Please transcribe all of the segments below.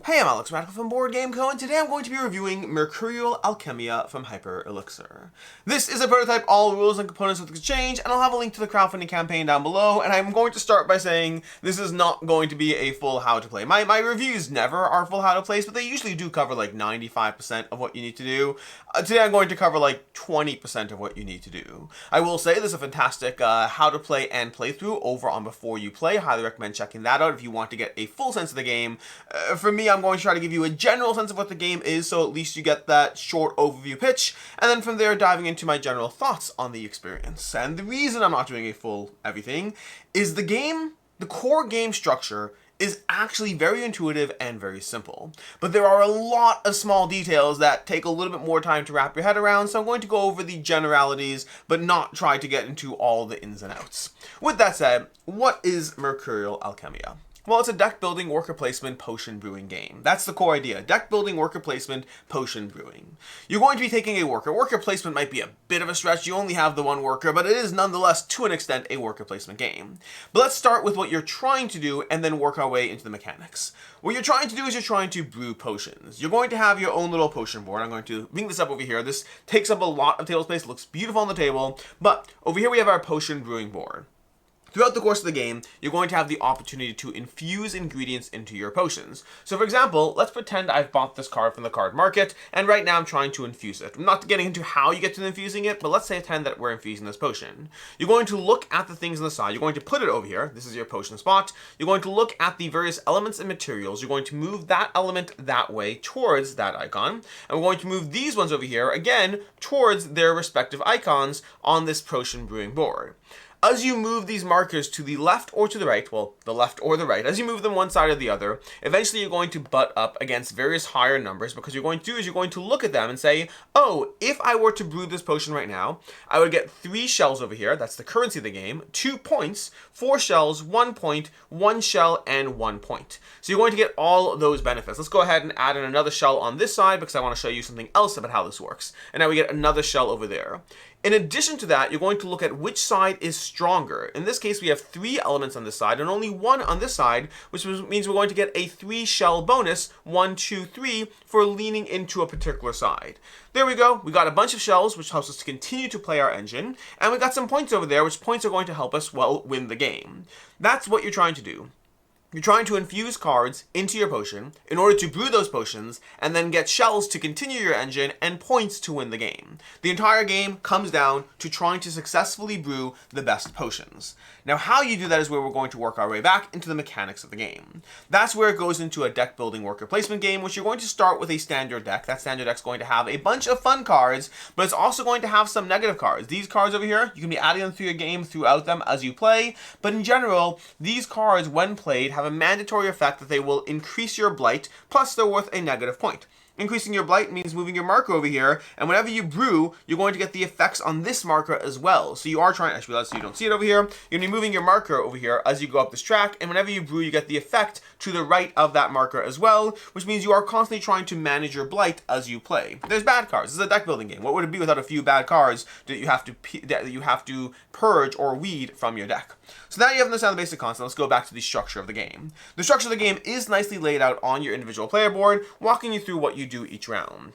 Hey, I'm Alex Radical from Board Game Co, and today I'm going to be reviewing Mercurial Alchemia from Hyper Elixir. This is a prototype, all rules and components with exchange, and I'll have a link to the crowdfunding campaign down below, and I'm going to start by saying this is not going to be a full how to play. My reviews never are full how to plays, but they usually do cover like 95% of what you need to do. Today I'm going to cover like 20% of what you need to do. I will say there's a fantastic how to play and playthrough over on Before You Play. I highly recommend checking that out if you want to get a full sense of the game. For me, I'm going to try to give you a general sense of what the game is, so at least you get that short overview pitch, and then from there diving into my general thoughts on the experience. And the reason I'm not doing a full everything is the core game structure is actually very intuitive and very simple. But there are a lot of small details that take a little bit more time to wrap your head around, so I'm going to go over the generalities, but not try to get into all the ins and outs. With that said, what is Mercurial Alchemia? Well, it's a deck building, worker placement, potion brewing game. That's the core idea. Deck building, worker placement, potion brewing. You're going to be taking a worker. Worker placement might be a bit of a stretch. You only have the one worker, but it is nonetheless, to an extent, a worker placement game. But let's start with what you're trying to do and then work our way into the mechanics. What you're trying to do is you're trying to brew potions. You're going to have your own little potion board. I'm going to bring this up over here. This takes up a lot of table space. It looks beautiful on the table. But over here we have our potion brewing board. Throughout the course of the game, you're going to have the opportunity to infuse ingredients into your potions. So for example, let's pretend I've bought this card from the card market, and right now I'm trying to infuse it. I'm not getting into how you get to infusing it, but let's say pretend that we're infusing this potion. You're going to look at the things on the side. You're going to put it over here. This is your potion spot. You're going to look at the various elements and materials. You're going to move that element that way towards that icon. And we're going to move these ones over here, again, towards their respective icons on this potion brewing board. As you move these markers to the left or to the right, well, the left or the right, as you move them one side or the other, eventually you're going to butt up against various higher numbers, because you're going to do is you're going to look at them and say, oh, if I were to brew this potion right now, I would get 3 shells over here, that's the currency of the game, 2 points, 4 shells, 1 point, 1 shell, and 1 point. So you're going to get all those benefits. Let's go ahead and add in another shell on this side, because I want to show you something else about how this works. And now we get another shell over there. In addition to that, you're going to look at which side is stronger. In this case, we have 3 elements on this side and only 1 on this side, which means we're going to get a 3 shell bonus, 1, 2, 3, for leaning into a particular side. There we go. We got a bunch of shells, which helps us to continue to play our engine. And we got some points over there, which points are going to help us, well, win the game. That's what you're trying to do. You're trying to infuse cards into your potion in order to brew those potions and then get shells to continue your engine and points to win the game. The entire game comes down to trying to successfully brew the best potions. Now, how you do that is where we're going to work our way back into the mechanics of the game. That's where it goes into a deck building worker placement game, which you're going to start with a standard deck. That standard deck's going to have a bunch of fun cards, but it's also going to have some negative cards. These cards over here, you can be adding them through your game throughout them as you play, but in general, these cards, when played, have a mandatory effect that they will increase your blight, plus they're worth a negative point. Increasing your blight means moving your marker over here, and whenever you brew, you're going to get the effects on this marker as well. So you are trying, actually, let's see, you don't see it over here. You're going to be moving your marker over here as you go up this track, and whenever you brew, you get the effect to the right of that marker as well, which means you are constantly trying to manage your blight as you play. There's bad cards. This is a deck building game. What would it be without a few bad cards that you have to purge or weed from your deck? So now you understand the basic concept. Let's go back to the structure of the game. The structure of the game is nicely laid out on your individual player board, walking you through what you do each round.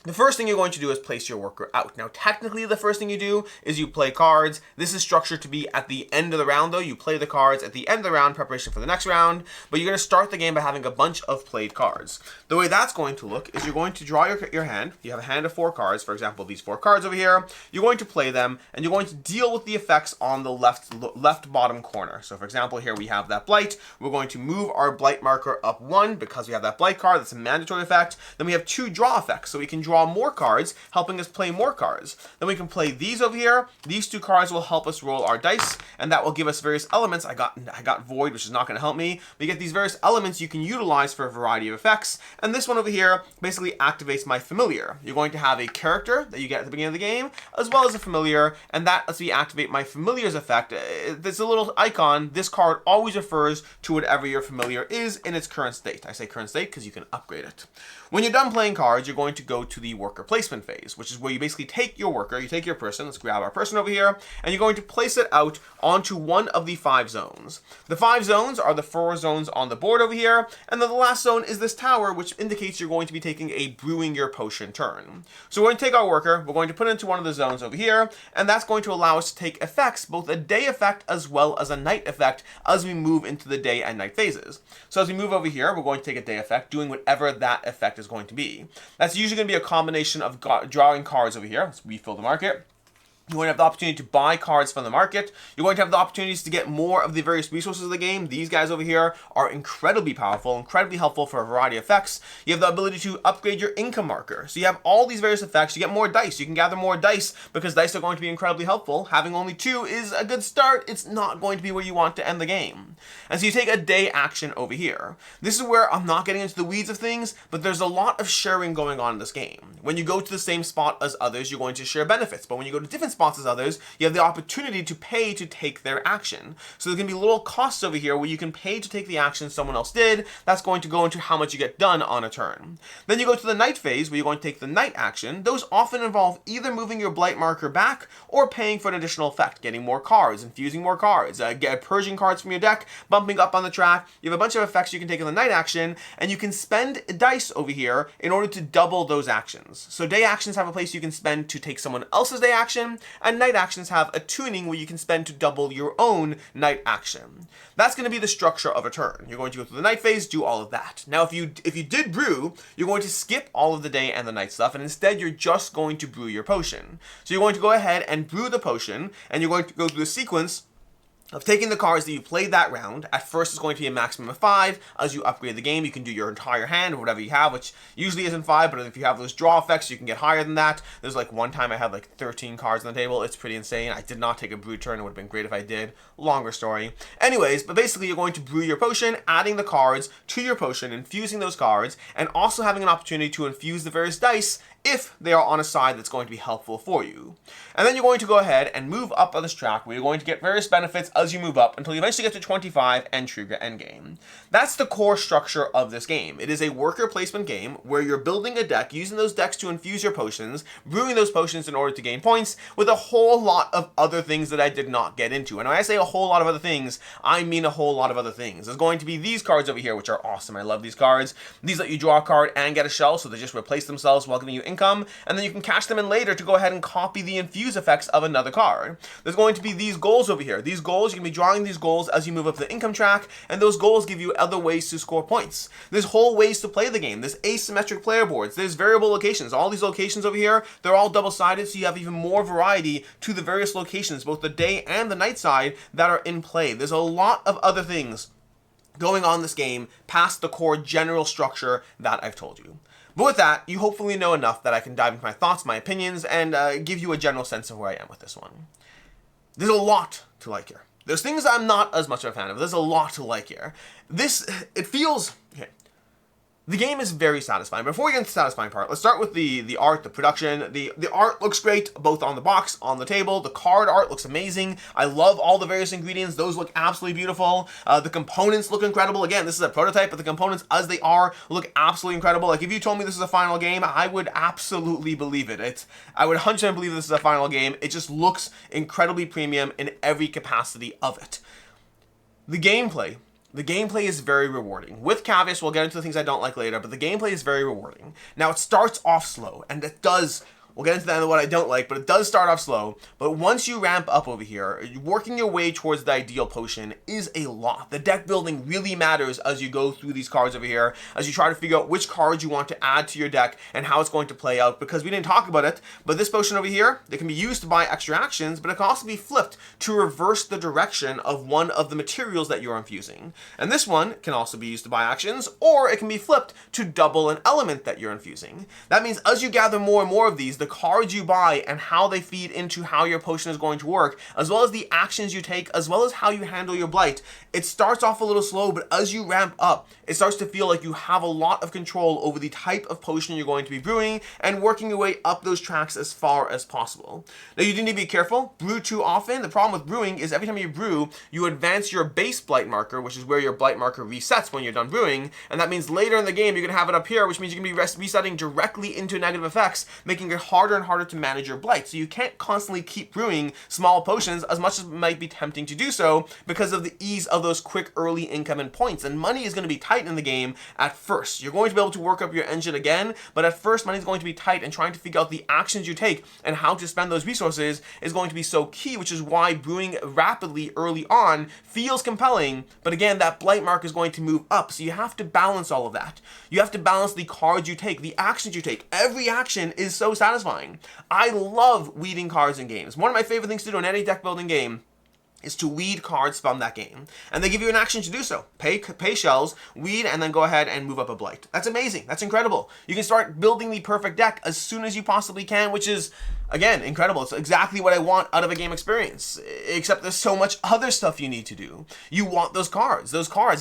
The first thing you're going to do is place your worker out. Now, technically, the first thing you do is you play cards. This is structured to be at the end of the round, though. You play the cards at the end of the round, preparation for the next round, but you're going to start the game by having a bunch of played cards. The way that's going to look is you're going to draw your hand. You have a hand of 4 cards, for example, these 4 cards over here. You're going to play them, and you're going to deal with the effects on the left bottom corner. So, for example, here we have that blight. We're going to move our blight marker up 1 because we have that blight card. That's a mandatory effect. Then we have 2 draw effects, so we can draw more cards, helping us play more cards. Then we can play these over here. These 2 cards will help us roll our dice, and that will give us various elements. I got void, which is not going to help me. But you get these various elements you can utilize for a variety of effects. And this one over here basically activates my familiar. You're going to have a character that you get at the beginning of the game, as well as a familiar, and that lets me activate my familiar's effect. There's a little icon. This card always refers to whatever your familiar is in its current state. I say current state because you can upgrade it. When you're done playing cards, you're going to go to the worker placement phase, which is where you basically take your worker, you take your person, let's grab our person over here, and you're going to place it out onto one of the 5 zones. The 5 zones are the 4 zones on the board over here, and then the last zone is this tower, which indicates you're going to be taking a brewing your potion turn. So we're going to take our worker, we're going to put it into one of the zones over here, and that's going to allow us to take effects, both a day effect as well as a night effect, as we move into the day and night phases. So as we move over here, we're going to take a day effect, doing whatever that effect is going to be. That's usually going to be a combination of drawing cards over here. Let's refill the market. You're going to have the opportunity to buy cards from the market. You're going to have the opportunities to get more of the various resources of the game. These guys over here are incredibly powerful, incredibly helpful for a variety of effects. You have the ability to upgrade your income marker. So you have all these various effects. You get more dice. You can gather more dice because dice are going to be incredibly helpful. Having only 2 is a good start. It's not going to be where you want to end the game. And so you take a day action over here. This is where I'm not getting into the weeds of things, but there's a lot of sharing going on in this game. When you go to the same spot as others, you're going to share benefits. But when you go to different spots as others, you have the opportunity to pay to take their action. So there can be little costs over here where you can pay to take the action someone else did. That's going to go into how much you get done on a turn. Then you go to the night phase where you're going to take the night action. Those often involve either moving your blight marker back or paying for an additional effect, getting more cards, infusing more cards, purging cards from your deck, bumping up on the track. You have a bunch of effects you can take in the night action, and you can spend dice over here in order to double those actions. So day actions have a place you can spend to take someone else's day action, and night actions have a tuning where you can spend to double your own night action. That's going to be the structure of a turn. You're going to go through the night phase, do all of that. Now, if you did brew, you're going to skip all of the day and the night stuff, and instead you're just going to brew your potion. So you're going to go ahead and brew the potion, and you're going to go through the sequence of taking the cards that you played that round. At first, it's going to be a maximum of 5. As you upgrade the game, you can do your entire hand or whatever you have, which usually isn't 5, but if you have those draw effects, you can get higher than that. There's like one time I had like 13 cards on the table. It's pretty insane. I did not take a brew turn. It would have been great if I did. Longer story. Anyways, but basically you're going to brew your potion, adding the cards to your potion, infusing those cards, and also having an opportunity to infuse the various dice if they are on a side that's going to be helpful for you. And then you're going to go ahead and move up on this track where you're going to get various benefits as you move up until you eventually get to 25 and trigger endgame. That's the core structure of this game. It is a worker placement game where you're building a deck, using those decks to infuse your potions, brewing those potions in order to gain points, with a whole lot of other things that I did not get into. And when I say a whole lot of other things, I mean a whole lot of other things. There's going to be these cards over here, which are awesome. I love these cards. These let you draw a card and get a shell, so they just replace themselves while giving you income, and then you can cash them in later to go ahead and copy the infuse effects of another card. There's going to be these goals over here. These goals, you can be drawing these goals as you move up the income track, and those goals give you other ways to score points. There's whole ways to play the game. There's asymmetric player boards. There's variable locations. All these locations over here, they're all double-sided, so you have even more variety to the various locations, both the day and the night side, that are in play. There's a lot of other things going on in this game past the core general structure that I've told you. But with that, you hopefully know enough that I can dive into my thoughts, my opinions, and give you a general sense of where I am with this one. There's a lot to like here. There's things I'm not as much of a fan of. There's a lot to like here. It feels... Okay. The game is very satisfying. Before we get into the satisfying part, let's start with the art, the production. The art looks great, both on the box, on the table. The card art looks amazing. I love all the various ingredients. Those look absolutely beautiful. The components look incredible. Again, this is a prototype, but the components as they are look absolutely incredible. Like, if you told me this is a final game, I would absolutely believe it. I would 100% believe this is a final game. It just looks incredibly premium in every capacity of it. The gameplay is very rewarding. With caveats, we'll get into the things I don't like later, but the gameplay is very rewarding. Now, it starts off slow, and it does... We'll get into that in what I don't like, but it does start off slow. But once you ramp up over here, working your way towards the ideal potion is a lot. The deck building really matters as you go through these cards over here, as you try to figure out which cards you want to add to your deck and how it's going to play out, because we didn't talk about it, but this potion over here, it can be used to buy extra actions, but it can also be flipped to reverse the direction of one of the materials that you're infusing. And this one can also be used to buy actions, or it can be flipped to double an element that you're infusing. That means as you gather more and more of these, the cards you buy and how they feed into how your potion is going to work, as well as the actions you take, as well as how you handle your blight. It starts off a little slow, but as you ramp up, it starts to feel like you have a lot of control over the type of potion you're going to be brewing and working your way up those tracks as far as possible. Now, you do need to be careful. Brew too often. The problem with brewing is every time you brew, you advance your base blight marker, which is where your blight marker resets when you're done brewing, and that means later in the game you're going to have it up here, which means you're going to be resetting directly into negative effects, making it harder and harder to manage your blight. So you can't constantly keep brewing small potions as much as it might be tempting to do so because of the ease of those quick early income and points. And money is going to be tight in the game at first. You're going to be able to work up your engine again, but at first money is going to be tight, and trying to figure out the actions you take and how to spend those resources is going to be so key, which is why brewing rapidly early on feels compelling. But again, that blight mark is going to move up, so you have to balance all of that. You have to balance the cards you take, the actions you take. Every action is so satisfying. I love weeding cards in games. One of my favorite things to do in any deck building game is to weed cards from that game. And they give you an action to do so. Pay shells, weed, and then go ahead and move up a blight. That's amazing. That's incredible. You can start building the perfect deck as soon as you possibly can, which is, again, incredible. It's exactly what I want out of a game experience, except there's so much other stuff you need to do. You want those cards.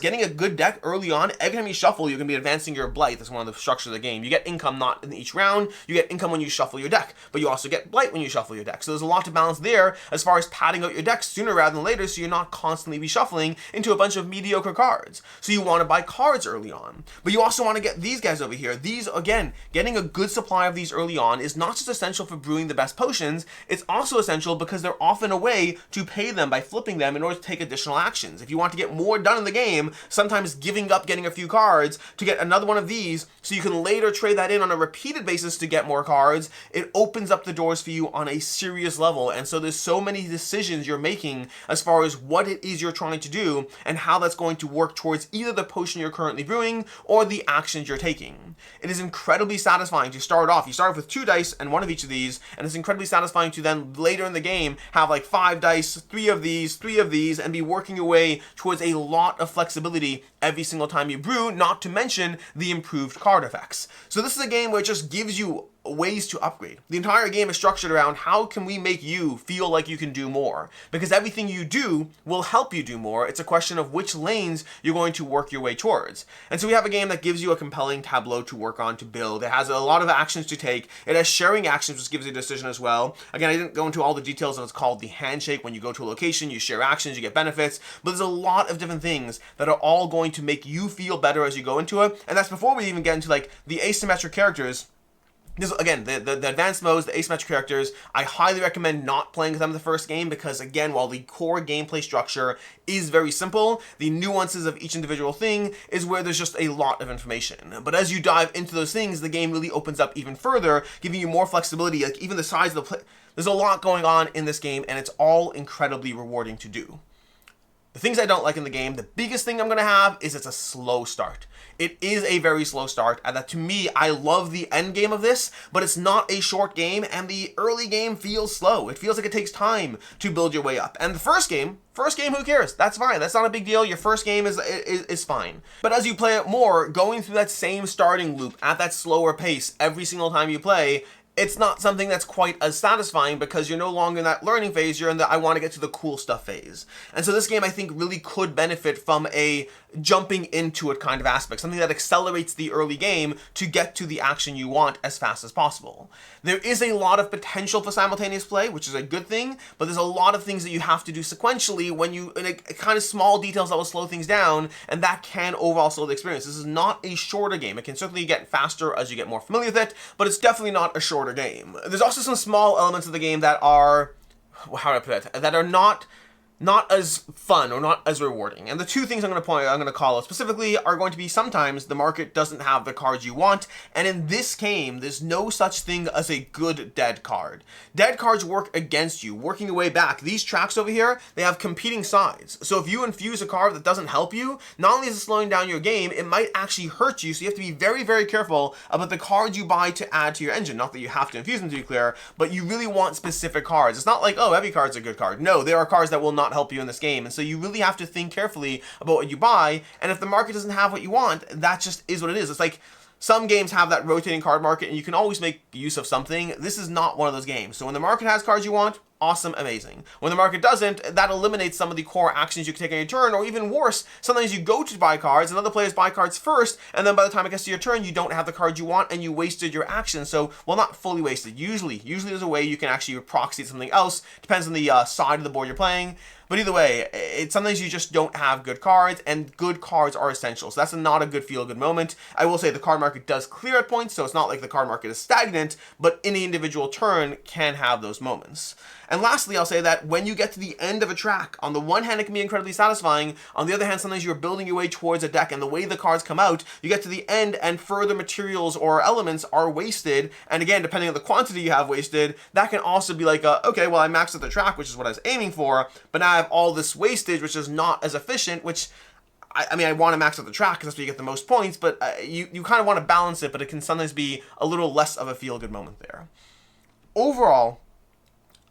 Getting a good deck early on, every time you shuffle, you're going to be advancing your blight. That's one of the structures of the game. You get income not in each round. You get income when you shuffle your deck, but you also get blight when you shuffle your deck. So there's a lot to balance there as far as padding out your deck sooner rather than later, so you're not constantly reshuffling into a bunch of mediocre cards. So you want to buy cards early on, but you also want to get these guys over here. These, again, getting a good supply of these early on is not just essential for brewing the best potions, it's also essential because they're often a way to pay them by flipping them in order to take additional actions. If you want to get more done in the game, sometimes giving up getting a few cards to get another one of these so you can later trade that in on a repeated basis to get more cards, it opens up the doors for you on a serious level. And so there's so many decisions you're making as far as what it is you're trying to do and how that's going to work towards either the potion you're currently brewing or the actions you're taking. It is incredibly satisfying to start off. You start off with 2 dice and one of each of these, and it's incredibly satisfying to then later in the game have like 5 dice, 3 of these, and be working your way towards a lot of flexibility every single time you brew, not to mention the improved card effects. So this is a game where it just gives you ways to upgrade. The entire game is structured around how can we make you feel like you can do more, because everything you do will help you do more. It's a question of which lanes you're going to work your way towards. And so we have a game that gives you a compelling tableau to work on, to build. It has a lot of actions to take. It has sharing actions, which gives you a decision as well. Again, I didn't go into all the details of what's called the handshake. When you go to a location, you share actions, you get benefits, but there's a lot of different things that are all going to make you feel better as you go into it. And that's before we even get into like the asymmetric characters. This, again, the advanced modes, the asymmetric characters, I highly recommend not playing them in the first game because, again, while the core gameplay structure is very simple, the nuances of each individual thing is where there's just a lot of information. But as you dive into those things, the game really opens up even further, giving you more flexibility, like even the size of the there's a lot going on in this game, and it's all incredibly rewarding to do. The things I don't like in the game, the biggest thing I'm going to have is it's a slow start. It is a very slow start, and that to me, I love the end game of this, but it's not a short game, and the early game feels slow. It feels like it takes time to build your way up. And the first game, who cares? That's fine. That's not a big deal. Your first game is fine. But as you play it more, going through that same starting loop at that slower pace every single time you play, it's not something that's quite as satisfying because you're no longer in that learning phase, you're in the I want to get to the cool stuff phase. And so this game I think really could benefit from a jumping into it kind of aspect, something that accelerates the early game to get to the action you want as fast as possible. There is a lot of potential for simultaneous play, which is a good thing, but there's a lot of things that you have to do sequentially when you, in a kind of small details that will slow things down, and that can overall slow the experience. This is not a shorter game. It can certainly get faster as you get more familiar with it, but it's definitely not a shorter game. There's also some small elements of the game that are, how do I put it, that are not as fun or not as rewarding. And the two things I'm going to call out specifically are going to be sometimes the market doesn't have the cards you want, and in this game, there's no such thing as a good dead card. Dead cards work against you, working your way back. These tracks over here, they have competing sides. So if you infuse a card that doesn't help you, not only is it slowing down your game, it might actually hurt you, so you have to be very, very careful about the cards you buy to add to your engine. Not that you have to infuse them, to be clear, but you really want specific cards. It's not like, oh, every card's a good card. No, there are cards that will not help you in this game, and so you really have to think carefully about what you buy, and if the market doesn't have what you want, that just is what it is. It's like Some games have that rotating card market and you can always make use of something. This is not one of those games. So when the market has cards you want, awesome, amazing. When the market doesn't, that eliminates some of the core actions you can take on your turn, or even worse, sometimes you go to buy cards and other players buy cards first, and then by the time it gets to your turn, you don't have the cards you want and you wasted your action. So, well, not fully wasted. Usually there's a way you can actually proxy something else. Depends on the side of the board you're playing. But either way, sometimes you just don't have good cards, and good cards are essential. So that's not a good feel-good moment. I will say the card market does clear at points, so it's not like the card market is stagnant, but any individual turn can have those moments. And lastly, I'll say that when you get to the end of a track, on the one hand, it can be incredibly satisfying. On the other hand, sometimes you're building your way towards a deck, and the way the cards come out, you get to the end and further materials or elements are wasted. And again, depending on the quantity you have wasted, that can also be like, okay, well, I maxed out the track, which is what I was aiming for, but now I have all this wastage, which is not as efficient, which I mean, I want to max out the track because that's where you get the most points, but you kind of want to balance it, but it can sometimes be a little less of a feel-good moment there. Overall,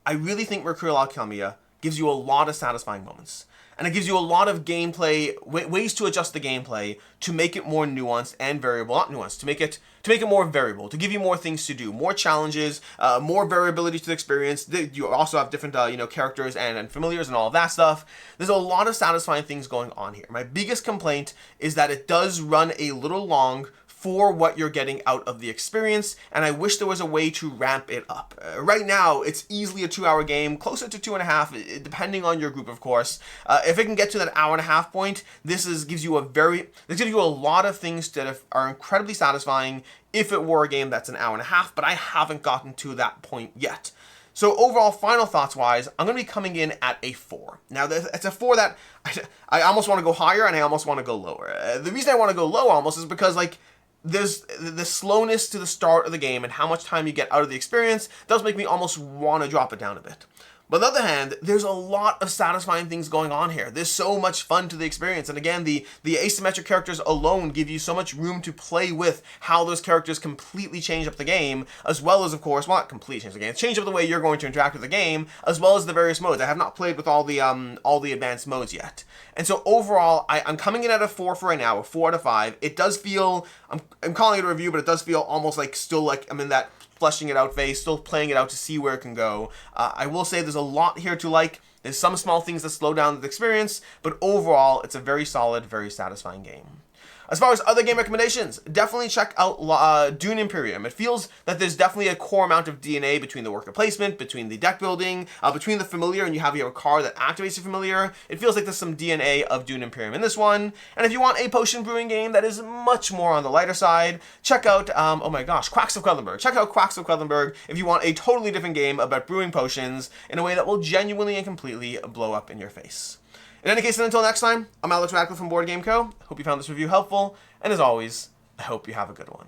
I really think Mercurial Alchemia gives you a lot of satisfying moments. And it gives you a lot of gameplay, ways to adjust the gameplay to make it more nuanced and variable. Not nuanced, to make it more variable, to give you more things to do, more challenges, more variability to the experience. You also have different characters and familiars and all of that stuff. There's a lot of satisfying things going on here. My biggest complaint is that it does run a little long for what you're getting out of the experience, and I wish there was a way to ramp it up. Right now, it's easily a 2-hour game, closer to 2.5, depending on your group, of course. If it can get to that hour-and-a-half point, this gives you a lot of things that are incredibly satisfying if it were a game that's an hour-and-a-half, but I haven't gotten to that point yet. So overall, final thoughts-wise, I'm going to be coming in at a 4. Now, it's a 4 that I almost want to go higher, and I almost want to go lower. The reason I want to go low almost is because, there's the slowness to the start of the game and how much time you get out of the experience does make me almost want to drop it down a bit. But on the other hand, there's a lot of satisfying things going on here. There's so much fun to the experience. And again, the asymmetric characters alone give you so much room to play with how those characters completely change up the game, as well as, of course, well, not completely change the game, change up the way you're going to interact with the game, as well as the various modes. I have not played with all the advanced modes yet. And so overall, I'm coming in at a 4 for right now, a 4 out of 5. It does feel, I'm calling it a review, but it does feel almost like I'm in that fleshing it out phase, still playing it out to see where it can go. I will say there's a lot here to like. There's some small things that slow down the experience, but overall, it's a very solid, very satisfying game. As far as other game recommendations, definitely check out Dune Imperium. It feels that there's definitely a core amount of DNA between the worker placement, between the deck building, between the familiar, and you have a card that activates your familiar. It feels like there's some DNA of Dune Imperium in this one. And if you want a potion brewing game that is much more on the lighter side, check out, oh my gosh, Quacks of Quedlinburg. Check out Quacks of Quedlinburg if you want a totally different game about brewing potions in a way that will genuinely and completely blow up in your face. In any case, and until next time, I'm Alex Radcliffe from Board Game Co. Hope you found this review helpful, and as always, I hope you have a good one.